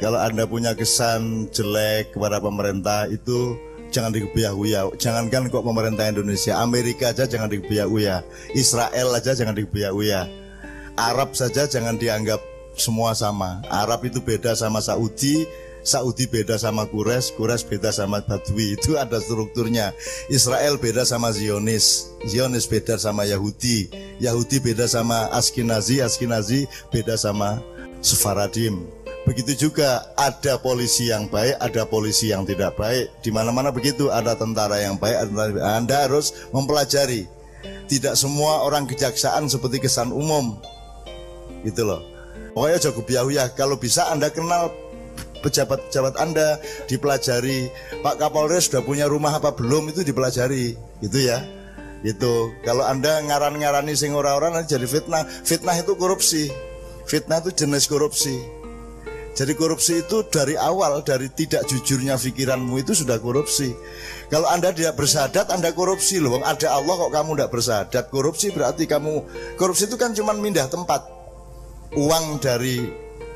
Kalau Anda punya kesan jelek kepada pemerintah itu jangan dikebiah-uyah. Jangankan kok pemerintah Indonesia, Amerika aja jangan dikebiah-uyah, Israel aja jangan dikebiah-uyah, Arab saja jangan dianggap semua sama. Arab itu beda sama Saudi, Saudi beda sama Quraisy, Quraisy beda sama Badui. Itu ada strukturnya. Israel beda sama Zionis, Zionis beda sama Yahudi, Yahudi beda sama Ashkenazi, Ashkenazi beda sama Sefaradim. Begitu juga ada polisi yang baik, ada polisi yang tidak baik. Di mana-mana begitu, ada tentara yang baik, ada tentara yang baik. Anda harus mempelajari. Tidak semua orang kejaksaan seperti kesan umum. Gitu loh. Pokoknya jago biaya. Kalau bisa Anda kenal pejabat-pejabat Anda, dipelajari. Pak Kapolres sudah punya rumah apa belum, itu dipelajari. Gitu ya. Itu. Kalau Anda ngaran-ngarani sing ora-ora nanti jadi fitnah. Fitnah itu korupsi. Fitnah itu jenis korupsi. Jadi korupsi itu dari awal, dari tidak jujurnya pikiranmu itu sudah korupsi. Kalau Anda tidak bersahadat, Anda korupsi loh. Ada Allah kok kamu tidak bersahadat. Korupsi berarti kamu, korupsi itu kan cuma pindah tempat. Uang dari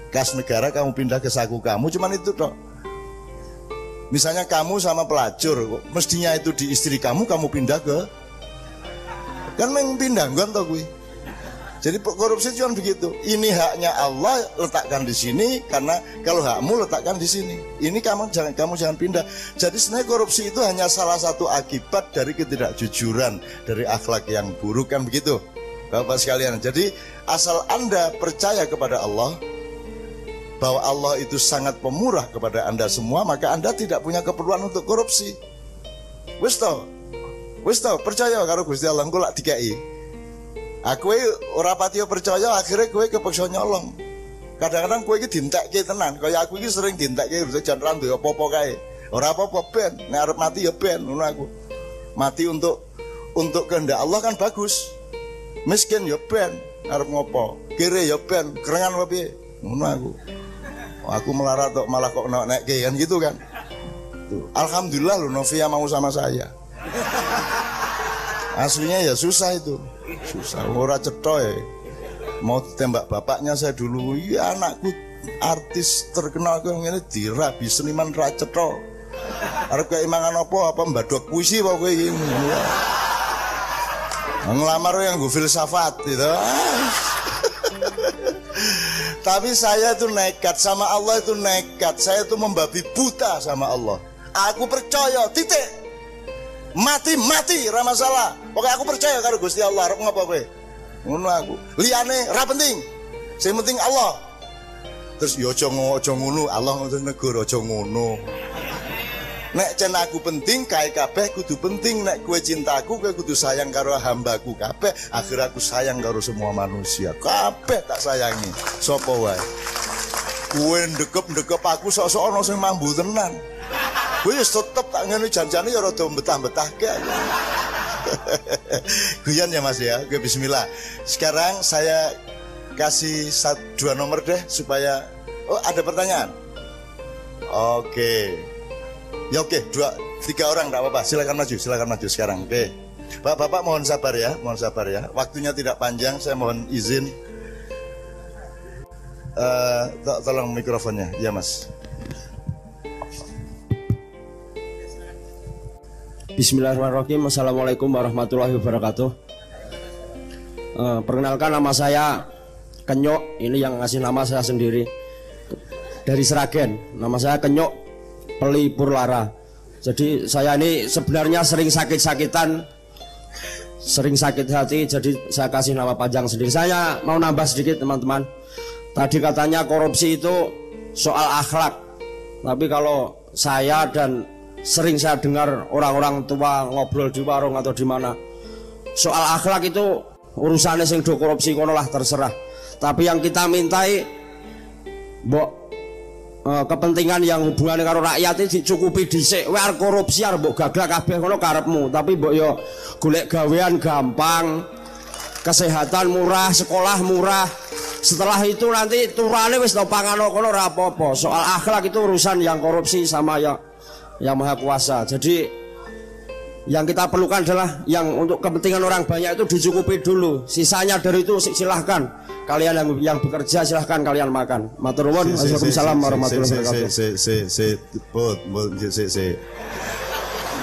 kas negara kamu pindah ke saku kamu, cuman itu toh. Misalnya kamu sama pelacur, mestinya itu di istri kamu pindah ke, kan pindah kan toh gue. Jadi korupsi cuma begitu. Ini haknya Allah, letakkan di sini, karena kalau hakmu letakkan di sini. Ini kamu jangan pindah. Jadi sebenarnya korupsi itu hanya salah satu akibat dari ketidakjujuran, dari akhlak yang buruk, kan begitu, Bapak sekalian. Jadi asal Anda percaya kepada Allah, bahwa Allah itu sangat pemurah kepada Anda semua, maka Anda tidak punya keperluan untuk korupsi. Wis to, percaya karo Gusti Allah, engko lak dikai. Aku ora pati percaya, akhirnya kowe kepeksa nyolong. Kadang-kadang kowe iki dientekke tenan, kaya aku iki sering dientekke jan ra duwe apa-apa kae. Ora apa-apa ben, nek arep mati ya ben, ngono aku. Mati untuk kehendak Allah kan bagus. Miskin ya ben, arep ngopo? Kere ya ben, kerengan apa piye? Ngono aku. Aku melarat kok malah kok nekke kan gitu kan. Tuh, alhamdulillah loh Novia mau sama saya. Aslinya ya susah itu. Susah, ora cetha ya. Mau tembak bapaknya saya dulu. Iya, anakku artis terkenal kok ngene dirabi seniman ra cetha. Arep kaya mangan apa mbadok puisi apa kowe iki. Ngelamar yang gue filsafat gitu. Tapi saya itu nekat sama Allah, itu nekat. Saya itu membabi buta sama Allah. Aku percaya, titik. Mati ra masalah. Pokoknya aku percaya karo Gusti Allah. Arep ngapa kowe? Ngono aku. Liyane ra penting. Sing penting Allah. Terus ya aja ngono, Allah ngono negara aja ngono. Nek cen aku penting, kae kabeh kudu penting. Nek kowe cintaku, kowe kudu sayang karo hambaku kabeh. Akhir aku sayang karo semua manusia. Kabeh tak sayangi. Sopo wae. Kowe ndekep aku sok-sok ana sing mambu tenan. Gue tetep tak ngene janjane ya rada betah-betahke. Guyon ya Mas ya. Gue bismillah. Sekarang saya kasih 2 nomor deh supaya ada pertanyaan. Oke. Ya oke, 3 orang enggak apa-apa. Silakan maju sekarang. Oke. Bapak mohon sabar ya. Waktunya tidak panjang, saya mohon izin. Tolong mikrofonnya. Ya Mas. Bismillahirrahmanirrahim. Assalamualaikum warahmatullahi wabarakatuh. Perkenalkan, nama saya Kenyok. Ini yang ngasih nama saya sendiri, dari Sragen. Nama saya Kenyok Pelipurlara. Jadi saya ini sebenarnya sering sakit-sakitan, sering sakit hati. Jadi saya kasih nama panjang sendiri. Saya mau nambah sedikit teman-teman. Tadi katanya korupsi itu soal akhlak. Tapi kalau saya dan sering saya dengar orang-orang tua ngobrol di warung atau di mana, soal akhlak itu urusannya sing do korupsi kono lah, terserah. Tapi yang kita mintai kepentingan yang hubungannya karo rakyat itu dicukupi dhisik. Kowe arep korupsi arep mbok gaglak kabeh ngono karepmu, tapi mbok yo golek gawean gampang, kesehatan murah, sekolah murah. Setelah itu nanti turane wis to pangan kono ora apa-apa. Soal akhlak itu urusan yang korupsi sama yang Maha Kuasa. Jadi Yang kita perlukan adalah yang untuk kepentingan orang banyak itu dicukupi dulu. Sisanya dari itu silahkan kalian yang bekerja, silahkan kalian makan. Matur nuwun. Waalaikumsalam warahmatullahi wabarakatuh.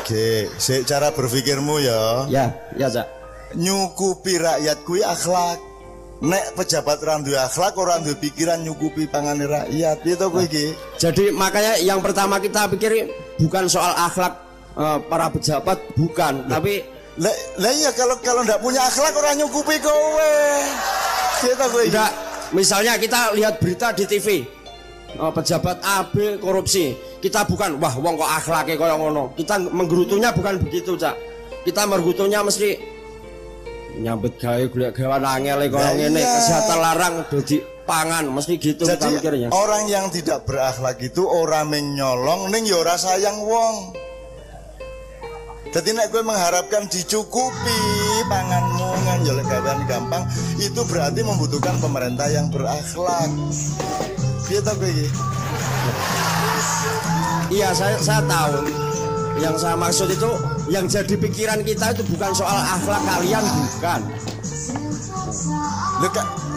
Oke, cara berpikirmu ya. Ya, Cak. Nyukupi rakyat kuwi akhlak. Nek pejabat orang duwe akhlak, orang duwe pikiran nyukupi pangane rakyat. Itu kowe iki. Jadi makanya yang pertama kita pikir bukan soal akhlak para pejabat, bukan, tapi lah iya kalau ndak punya akhlak orang nyukupi kowe. Kita kowe. Enggak, misalnya kita lihat berita di TV. Pejabat A B korupsi. Kita bukan wah wong kok akhlake kaya ngono. Kita menggerutunya bukan begitu, Cak. Kita menggerutunya mesti nyambut gawe golek gawan angel kaya ngene, kesehatan larang dadi pangan, mesti gitu. Jadi, kita mikirnya. Orang yang tidak berakhlak itu orang menyolong ning ya ora sayang wong. Jadi nek gue mengharapkan dicukupi panganmu nganjol gawean gampang, itu berarti membutuhkan pemerintah yang berakhlak. Gitu gue. Iya, saya tahu. Yang saya maksud itu yang jadi pikiran kita itu bukan soal akhlak kalian, bukan.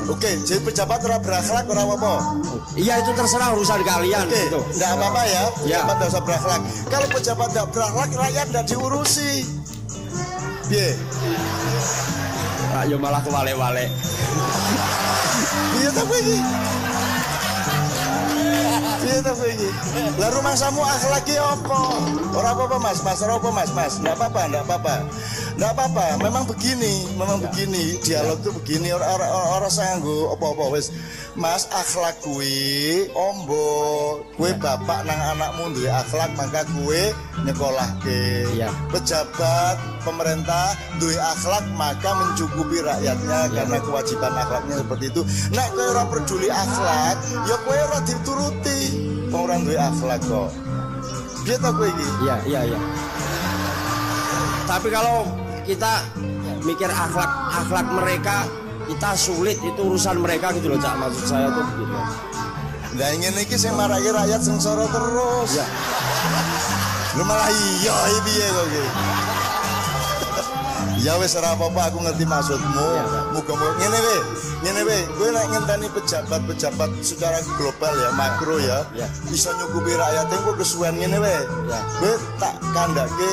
Oke, jadi pejabat ora berakhlak ora apa-apa. Iya, itu terserah urusan kalian. Oke, gitu. Enggak apa-apa ya. Pejabat enggak usah berakhlak. Kalau pejabat enggak berakhlak, rakyat enggak diurusi. Piye? Ayo malah kewale-wale. Iya ta kowe iki. Iya ta kowe iki. Lah rumangsamu akhlake apa? Ora apa-apa Mas, ora apa Mas. Enggak apa-apa. Enggak apa-apa, memang begini, dialog tuh begini, orang sanggo apa-apa wis. Mas akhlak kuwi ombo, kuwi bapak nang anakmu duwe akhlak maka kuwi nyekolahke. Iya. Pejabat pemerintah duwe akhlak maka mencukupi rakyatnya karena kewajiban akhlaknya seperti itu. Nek kowe ora peduli akhlak, ya kowe ora dituruti. Wong ora duwe akhlak kok. Piye ta kowe iki? Iya. Tapi kalau kita mikir akhlak mereka, kita sulit, itu urusan mereka gitu loh, Cak. Maksud saya tuh begitu. Lah ingin iki sing marake rakyat sengsara terus. Ya. Lu malah iya piye kok iki. Ya wis ora apa-apa, aku ngerti maksudmu. Muga-muga ngene we, kowe nek ngenteni pejabat secara global ya, makro ya, bisa nyukupi rakyat engko kesuwen ngene we. Kowe tak kandhake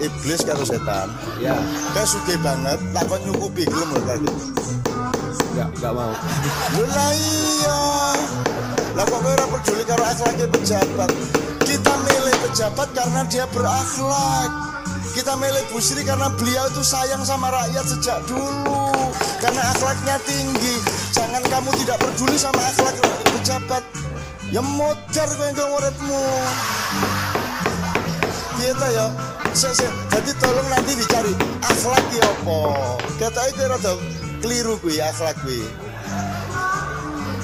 iblis karo setan. Ya. Kowe sugih banget, takon nyukupi gelem lho kayak gitu. Enggak mau. Lah iya. Lah kok kowe ora peduli karo akhlake pejabat? Kita milih pejabat karena dia berakhlak. Kita milih Bu Sri karena beliau itu sayang sama rakyat sejak dulu. Karena akhlaknya tinggi. Jangan kamu tidak peduli sama akhlak pejabat. Ya modar kowe engko uripmu. Piye ta ya? Jadi tolong nanti dicari akhlak ki apa. Ketoke kowe rada keliru kuwi akhlak kuwi.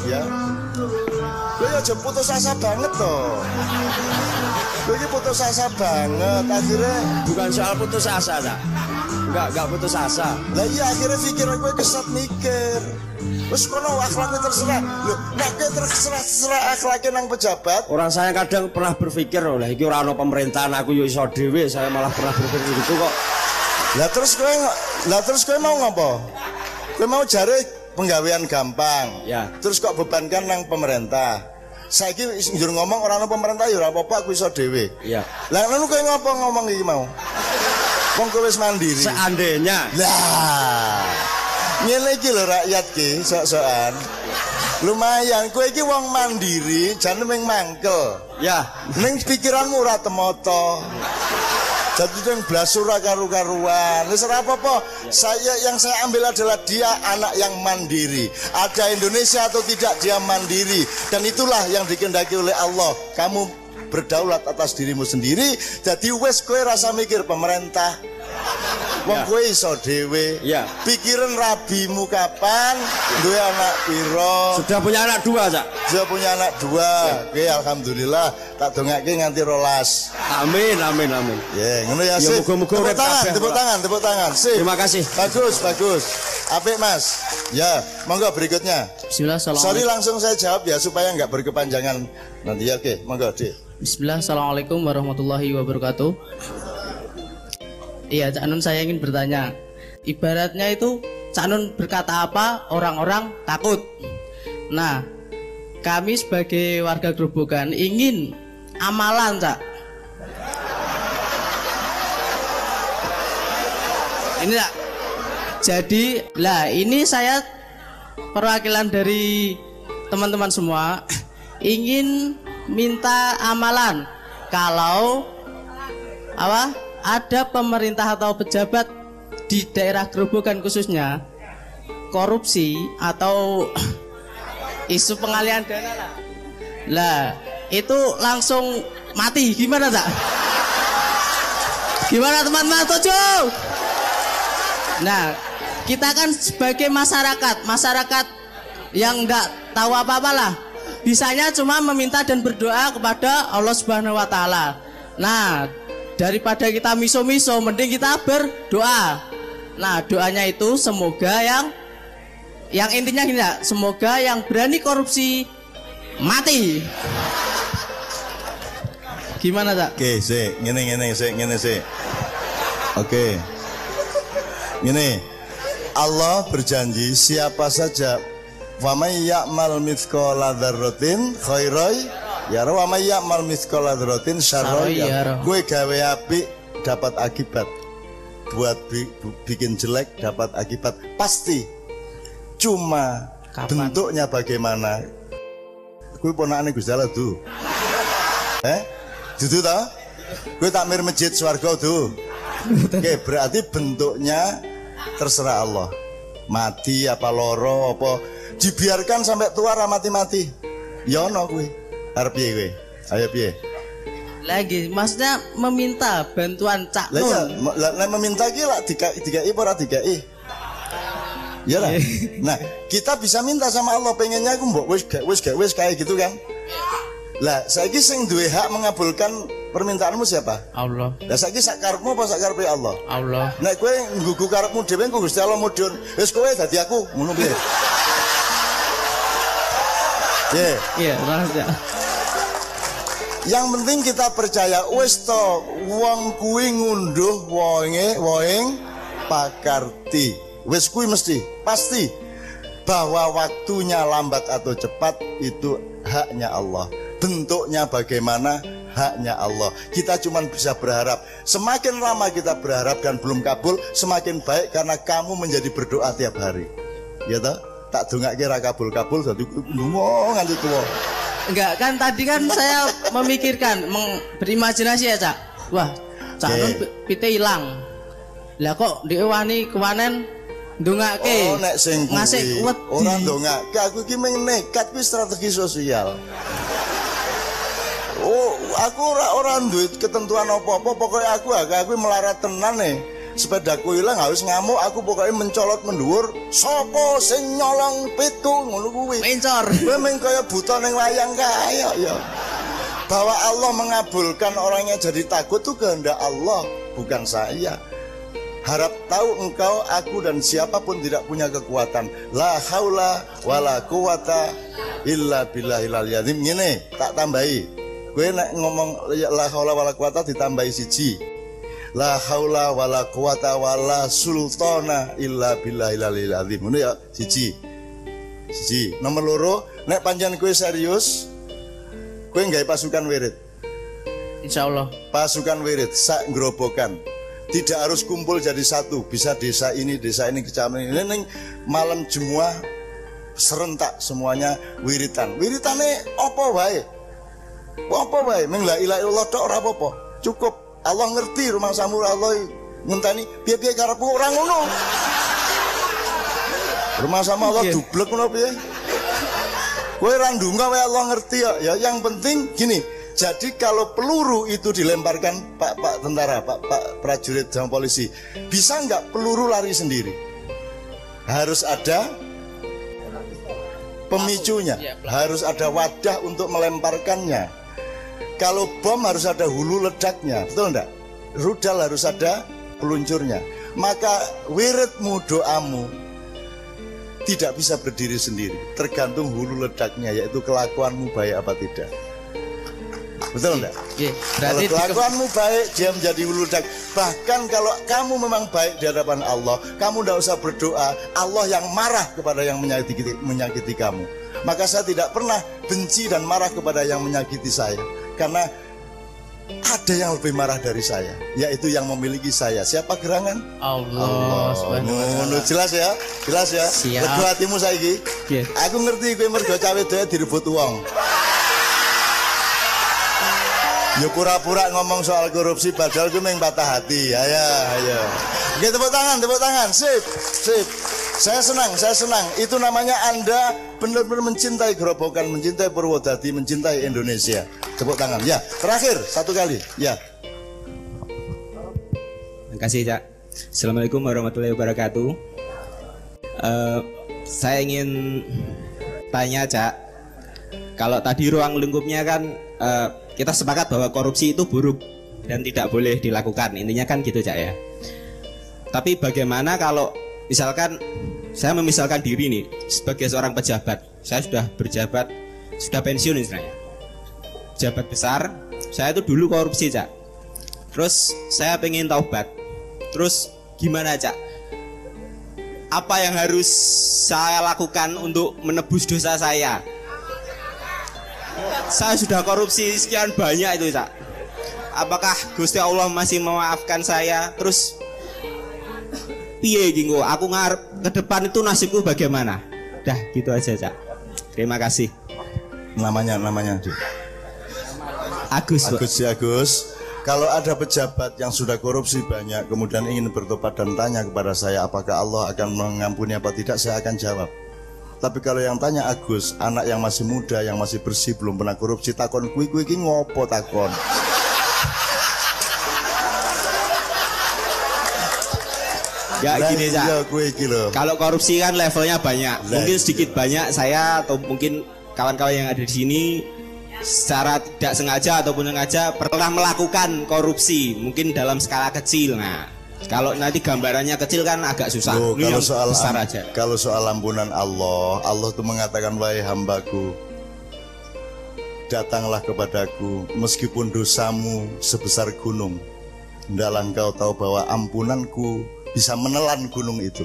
Ya. Kowe aja putus asa banget toh. Kowe iki putus asa banget akhirnya. Bukan soal putus asa, Cak. Enggak putus asa. Lah iya akhirnya pikiran gue kesat mikir. Wes kono akhlaknya terserah. Loh, nek kowe terserah akhlaknya nang pejabat. Orang saya kadang pernah berpikir, lah iki ora ana pemerintahan, aku yo iso dhewe, saya malah pernah berpikir gitu kok. Lah terus kowe mau ngopo? Kowe mau jare penggawean gampang. Ya. Terus kok bebankan nang pemerintah. Saiki njur ngomong ora ana pemerintah ya ora apa-apa, aku iso dhewe. Iya. Lah ngono kowe ngopo ngomong iki mau? Wong kowe wis mandiri. Seandainya. Lah. Ngene iki lho rakyat ki, sok-sokan. Lumayan, kowe iki wong mandiri, jan ming mangkel. Ya, ning pikiranmu ora temoto. Jadi yang blasura karu-karuan. Wis ora apa-apa. Yang saya ambil adalah dia anak yang mandiri. Ada Indonesia atau tidak dia mandiri. Dan itulah yang dikehendaki oleh Allah. Kamu berdaulat atas dirimu sendiri. Jadi wes kowe rasa mikir pemerintah. Wong kowe iso dhewe. Ya. Pikiran rabimu kapan? Duwe anak piro? Sudah punya anak 2, Cak. Sudah punya anak 2. Ya. Oke, alhamdulillah. Tak dongake nganti 12. Amin. Ya, ngono ya sih. Tepuk tangan. Sip. Terima kasih. Bagus. Apik, Mas. Ya, monggo berikutnya. Bismillah, Sorry langsung saya jawab ya supaya nggak berkepanjangan nanti ya. Oke, monggo, Dik. Bismillah, assalamualaikum warahmatullahi wabarakatuh. Iya, Cak Nun, saya ingin bertanya. Ibaratnya itu Cak Nun berkata apa, orang-orang takut. Nah, kami sebagai warga Grobogan ingin amalan, Cak. Ini Cak. Jadi, lah ini saya perwakilan dari teman-teman semua ingin minta amalan. Kalau apa? Ada pemerintah atau pejabat di daerah Grobogan khususnya korupsi atau isu pengalihan dana lah, itu langsung mati. Gimana tak? Gimana teman-teman, setuju? Nah, kita kan sebagai masyarakat yang nggak tahu apa-apa lah, bisanya cuma meminta dan berdoa kepada Allah Subhanahu Wa Taala. Nah, daripada kita miso-miso, mending kita berdoa. Nah, doanya itu semoga yang intinya gini ya, semoga yang berani korupsi mati. Gimana tak? Oke, ngene sih. Oke. Ngene. Allah berjanji siapa saja wa may ya'mal mithqala dzarratin khairan yara wa may ya'mal mithqala dzarratin syarran yara. Gue gawe apik dapat akibat, buat bikin jelek dapat akibat pasti. Cuma kapan? Bentuknya bagaimana? Gue ponakane Gusti Allah tuh. Dudu toh? Gue takmir masjid swarga tuh. Oke, berarti bentuknya terserah Allah. Mati apa loro apa dibiarkan sampai tua mati-mati. Ya ono kuwi. Arep piye kowe? Ayo piye? Lagi maksudnya meminta bantuan Cak Nun. Lah meminta ki lak dikai apa ora dikai? Ya lah. Nah, kita bisa minta sama Allah, pengennya aku mbok wis kayak gitu kan. Lah, saiki sing duwe hak mengabulkan permintaanmu siapa? Allah. Lah saiki sak karepmu apa sak karepe Allah? Allah. Nek kowe nggugu karepmu dhewe engko Gusti Allah mudhun. Wis kowe dadi aku, ngono piye? Iya, rahasia. Yang penting kita percaya wis to wong kuwi ngunduh woing pakarti. Wis kuwi mesti pasti bahwa waktunya lambat atau cepat itu haknya Allah. Bentuknya bagaimana haknya Allah. Kita cuma bisa berharap. Semakin lama kita berharap dan belum kabul, semakin baik karena kamu menjadi berdoa tiap hari. Ya toh? Tak dongake ra kabul-kabul dadi ngomong nganti tuwa. Enggak, kan tadi kan saya memikirkan, berimajinasi ya, Cak. Wah, Cak Nun pite ilang. Lah kok diewani kewanen ndongake. Oh, nek sing ngasih wedi. Ora ndongake, aku iki mung nekat kuwi strategi sosial. Oh, aku ora duwe ketentuan apa-apa, pokoknya aku melarat tenan nih. Sepedaku hilang harus ngamuk, aku pokoknya mencolot mendhuwur. Sopo sing nyolong pitu ngono kuwi. Mencor. Kowe mung kaya buta ning wayang kaya ya. Bahwa Allah mengabulkan orangnya jadi takut itu kehendak Allah, bukan saya. Harap tahu engkau, aku dan siapapun tidak punya kekuatan. La haula wala quwata illa billahil azim. Ngene, tak tambahi. Kowe nek ngomong la haula wala quwata ditambahi siji. La haula wala quwata wala sultana illa billahil azim. Ngono ya, siji. Nomor loro, nek panjenengan kowe serius, kowe nggawe pasukan wirid. Insyaallah. Pasukan wirid sak Grobogan. Tidak harus kumpul jadi satu, bisa desa ini, kecamatan ini. Neng malam Jumat serentak semuanya wiritan. Wiritane apa wae? Apa wae? Meng la ilaha illallah tok ora apa-apa. Cukup. Allah ngerti rumah samu Allah ngenteni piye-piye karepmu ora ngono. Rumah sama Allah dublek ngono piye? Kowe ora ndonga wae Allah ngerti ya. Ya yang penting gini. Jadi kalau peluru itu dilemparkan Pak tentara, Pak prajurit sama polisi, bisa nggak peluru lari sendiri? Harus ada pemicunya, harus ada wadah untuk melemparkannya. Kalau bom harus ada hulu ledaknya, betul enggak? Rudal harus ada peluncurnya. Maka wiridmu, doamu tidak bisa berdiri sendiri, tergantung hulu ledaknya, yaitu kelakuanmu baik apa tidak. Betul enggak? Oke, Kalau berarti kelakuanmu baik, dia menjadi wuludak. Bahkan kalau kamu memang baik di hadapan Allah, kamu tidak usah berdoa. Allah yang marah kepada yang menyakiti kamu. Maka saya tidak pernah benci dan marah kepada yang menyakiti saya, karena ada yang lebih marah dari saya, yaitu yang memiliki saya. Siapa gerangan? Allah Subhanahu wa ta'ala. Jelas ya? Jelas ya? Siap. Lega hatimu saiki. Nggih. Aku ngerti kowe mergo cawe dhewe direbut wong. Ya pura-pura ngomong soal korupsi padahal gue meng patah hati. Ayo. Oke, tepuk tangan. Sip. Saya senang. Itu namanya Anda benar-benar mencintai Gerobokan, mencintai Purwodadi, mencintai Indonesia. Tepuk tangan. Ya, terakhir satu kali. Ya. Terima kasih, Cak. Assalamualaikum warahmatullahi wabarakatuh. Saya ingin tanya, Cak. Kalau tadi ruang lingkupnya kan kita sepakat bahwa korupsi itu buruk dan tidak boleh dilakukan. Intinya kan gitu, Cak ya. Tapi bagaimana kalau misalkan saya memisalkan diri nih sebagai seorang pejabat. Saya sudah berjabat, sudah pensiun istilahnya. Pejabat besar, saya itu dulu korupsi, Cak. Terus saya pengen taubat. Terus gimana, Cak? Apa yang harus saya lakukan untuk menebus dosa saya? Saya sudah korupsi sekian banyak itu, Cak. Apakah Gusti Allah masih memaafkan saya? Terus piye ginggo? Aku ngarep ke depan itu nasibku bagaimana? Dah gitu aja, Cak. Terima kasih. Namanya Agus. Kalau ada pejabat yang sudah korupsi banyak kemudian ingin bertobat dan tanya kepada saya apakah Allah akan mengampuni apa tidak, saya akan jawab. Tapi kalau yang tanya Agus, anak yang masih muda, yang masih bersih, belum pernah korupsi, takon kui iki ngopo takon? Ya gini, Cak. Kalau korupsi kan levelnya banyak. Mungkin sedikit banyak saya atau mungkin kawan-kawan yang ada di sini secara tidak sengaja ataupun sengaja pernah melakukan korupsi, mungkin dalam skala kecil. Nah, kalau nanti gambarannya kecil kan agak susah. Kalau soal ampunan Allah itu mengatakan, wahai hambaku, datanglah kepadaku meskipun dosamu sebesar gunung, hendaklah engkau tahu bahwa ampunanku bisa menelan gunung itu.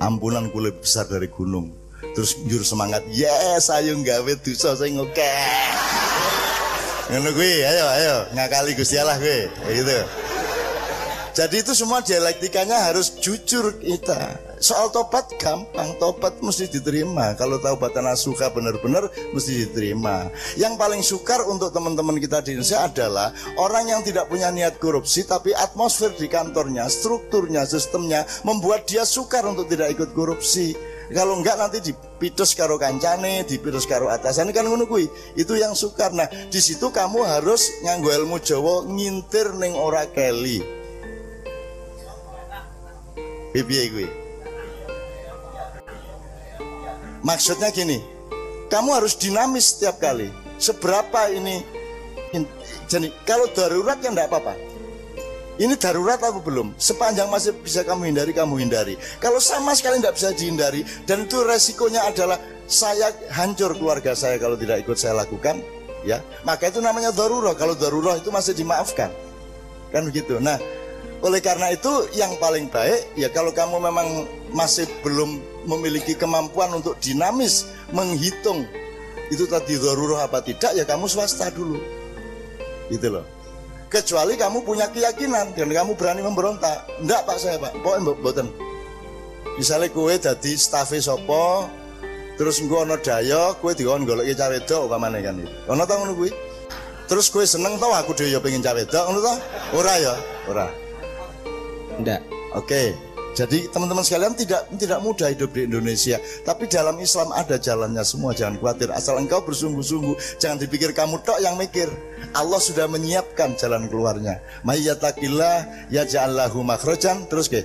Ampunanku lebih besar dari gunung. Terus jur semangat, yes, ayo nggawe dosa sing oke. Ngono kuwi, ayo ngakali Gusti Allah kuwi, gitu. Jadi itu semua dialektikanya harus jujur kita. Soal tobat gampang, tobat mesti diterima. Kalau taubatan nasuha benar-benar mesti diterima. Yang paling sukar untuk teman-teman kita di Indonesia adalah orang yang tidak punya niat korupsi, tapi atmosfer di kantornya, strukturnya, sistemnya membuat dia sukar untuk tidak ikut korupsi. Kalau enggak nanti dipitus karo kancane, dipitus karo atasan, kan ngono kuwi. Itu yang sukar. Nah, di situ kamu harus nganggo ilmu Jawa ngintir ning ora keli. Piye kuwi? Maksudnya gini, kamu harus dinamis setiap kali. Seberapa ini jadi kalau darurat ya enggak apa-apa. Ini darurat apa belum? Sepanjang masih bisa kamu hindari, kamu hindari. Kalau sama sekali tidak bisa dihindari, dan itu resikonya adalah saya hancur keluarga saya kalau tidak ikut saya lakukan, ya. Maka itu namanya darurat. Kalau darurat itu masih dimaafkan, kan begitu. Nah, oleh karena itu yang paling baik ya kalau kamu memang masih belum memiliki kemampuan untuk dinamis menghitung itu tadi darurat apa tidak, ya kamu swasta dulu, gitu loh. Kecuali kamu punya keyakinan dan kamu berani memberontak. Enggak Pak, saya Pak, pokoknya mboten. Misalnya kowe dadi stafe sopo, terus engko ana daya kowe dikon goleki cah wedok umpamane kan itu. Ana ta ngono kuwi? Terus kowe seneng tau aku dhewe ya pengen cah wedok ngono ta? Ora ya? Ora. Enggak. Oke. Jadi teman-teman sekalian tidak mudah hidup di Indonesia, tapi dalam Islam ada jalannya semua, jangan khawatir. Asal engkau bersungguh-sungguh, jangan dipikir kamu tok yang mikir. Allah sudah menyiapkan jalan keluarnya. May yattaqillah yaj'al lahu makhrajan. Terus ke?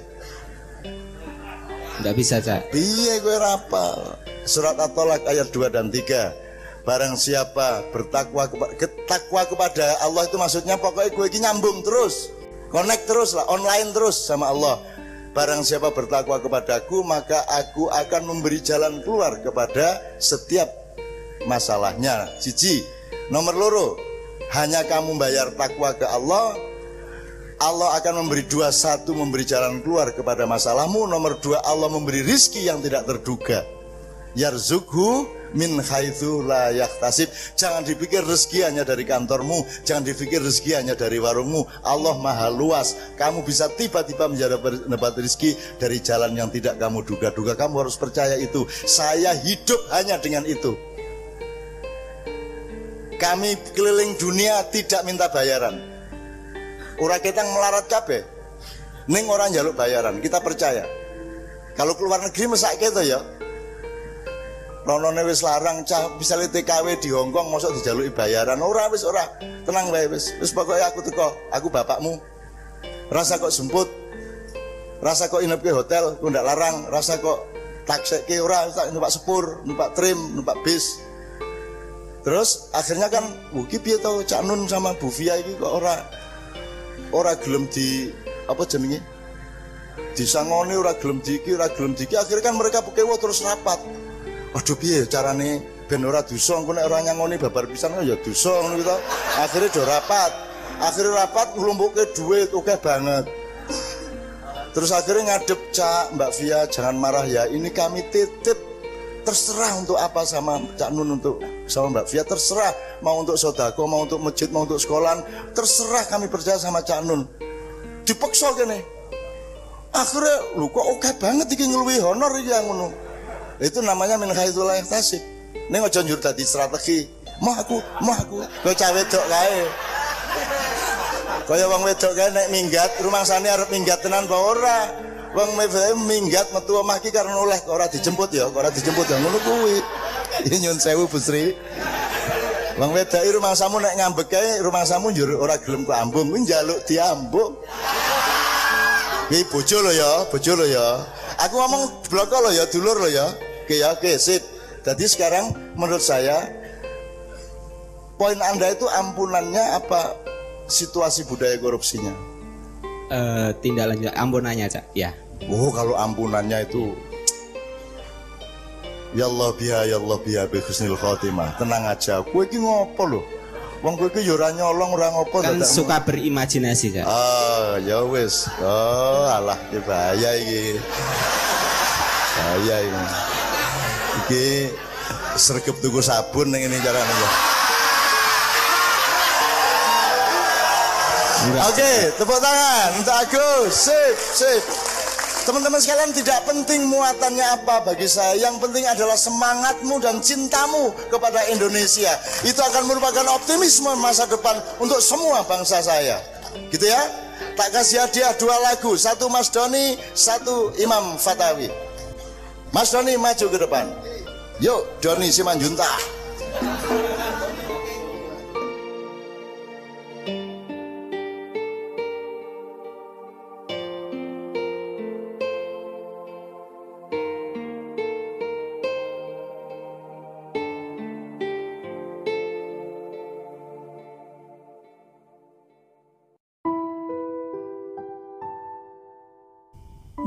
Enggak bisa, Cak. Piye kowe rapal? Surat At-Tolak ayat 2 dan 3. Barang siapa bertakwa kepada Allah itu maksudnya pokoknya gue ini nyambung terus, connect terus lah, online terus sama Allah. Barang siapa bertakwa kepadaku, maka aku akan memberi jalan keluar kepada setiap masalahnya. Siji. Nomor loro, Hanya kamu bayar takwa ke Allah, Allah akan memberi dua. Satu, memberi jalan keluar kepada masalahmu. Nomor dua, Allah memberi rizki yang tidak terduga. Yarzukhu min haitsu la yahtasib. Jangan dipikir rezeki hanya dari kantormu, jangan dipikir rezeki hanya dari warungmu. Allah maha luas. Kamu bisa tiba-tiba mendapat rezeki dari jalan yang tidak kamu duga-duga. Kamu harus percaya itu. Saya hidup hanya dengan itu. Kami keliling dunia tidak minta bayaran. Orang kita melarat kabeh, ning orang jaluk bayaran. Kita percaya. Kalau keluar negeri mesak gitu ya. Ronone wis larang cah bisa TKW di Hongkong mosok dijaluki bayaran. Ora wis ora. Tenang wae wis. Wis pokoke aku teko, aku bapakmu. Rasa kok jemput. Rasa kok inep ke hotel, ku ndak larang. Rasa kok takseke ora, tak numpak sepur, numpak trim, numpak bis. Terus akhirnya kan iki piye to Cak Nun sama Bu Via iki kok ora gelem di apa jenenge? Disangoni ora gelem diki, akhirnya kan mereka kewo terus rapat. Waduh piye carane ben ora dosa engko nek ora nyangoni babar pisan ya dosa ngono gitu. Akhirnya do rapat. Akhirnya rapat nglumpukke duit akeh banget. Terus akhirnya ngadep Cak Mbak Via, jangan marah ya. Ini kami titip. Terserah untuk apa sama Cak Nun, untuk sama Mbak Via, terserah mau untuk sodako, mau untuk masjid, mau untuk sekolahan, terserah, kami percaya sama Cak Nun. Dipaksa kene. Akhirnya lu kok oke banget iki ngeluwi honor iki ngono. Itu namanya min haitsu la yahtasib. Ning aja njur dadi strategi. Mah aku. Kowe cah wedok kae. Kaya wong wedok kae nek minggat, rumangsane arep minggat tenan apa ora? Wong minggat metu omah ki karena oleh kok ora dijemput ya, ngono kuwi. Ya nyun sewu Bu Sri. Wong wedok rumangsamu nek ngambek kae, rumangsamu njur ora gelem ku ambung, kuwi njaluk diambung. Kuwi bojo lho ya. Aku ngomong bloko lho ya, dulur lho ya. Oke, sip. Jadi sekarang menurut saya poin Anda itu ampunannya apa situasi budaya korupsinya? Tindak lanjut ampunannya Cak ya. Oh kalau ampunannya itu ya Allah biha bi husnil khotimah. Tenang aja, kowe iki ngopo lho? Wong kowe iki ya ora nyolong ora ngopo kan suka berimajinasi Cak. Ya wis. Alah iki bahaya iki. Bahaya ini. Iki sregep tuku sabun ning ngene carane ya. Oke, tepuk tangan untuk Agus. Sip. Teman-teman sekalian, tidak penting muatannya apa bagi saya. Yang penting adalah semangatmu dan cintamu kepada Indonesia. Itu akan merupakan optimisme masa depan untuk semua bangsa saya. Gitu ya. Tak kasih hadiah 2 lagu. 1 Mas Doni, 1 Imam Fatawi. Mas Doni maju ke depan. Yuk, Doni Simanjuntak.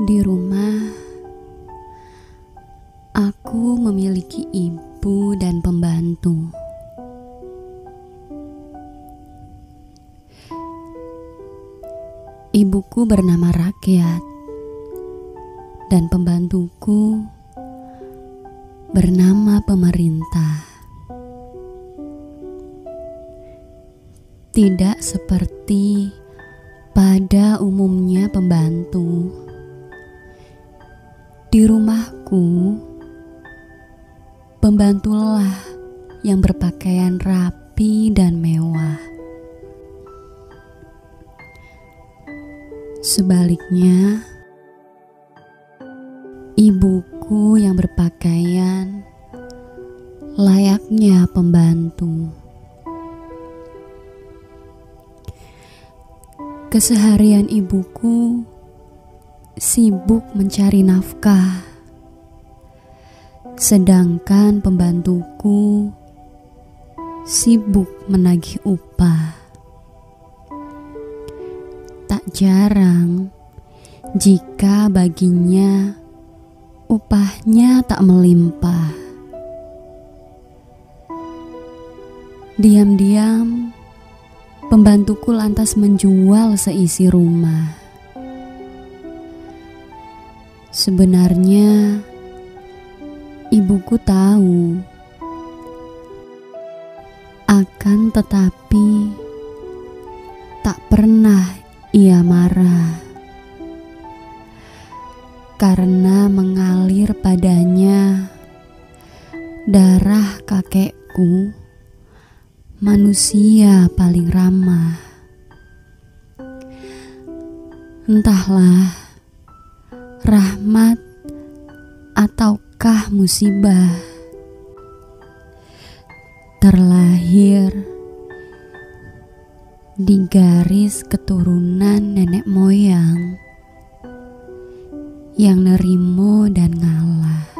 Di rumah, aku memiliki ibu dan pembantu. Ibuku bernama Rakyat dan pembantuku bernama Pemerintah. Tidak seperti pada umumnya pembantu. Di rumahku, pembantulah yang berpakaian rapi dan mewah. Sebaliknya, ibuku yang berpakaian layaknya pembantu. Keseharian ibuku sibuk mencari nafkah, sedangkan pembantuku sibuk menagih upah. Tak jarang jika baginya upahnya tak melimpah. Diam-diam Pembantuku lantas menjual seisi rumah. Sebenarnya ibuku tahu, akan tetapi tak pernah ia marah, karena mengalir padanya darah kakekku, manusia paling ramah. Entahlah rahmat ataukah musibah, terlahir di garis keturunan nenek moyang yang nerimo dan ngalah.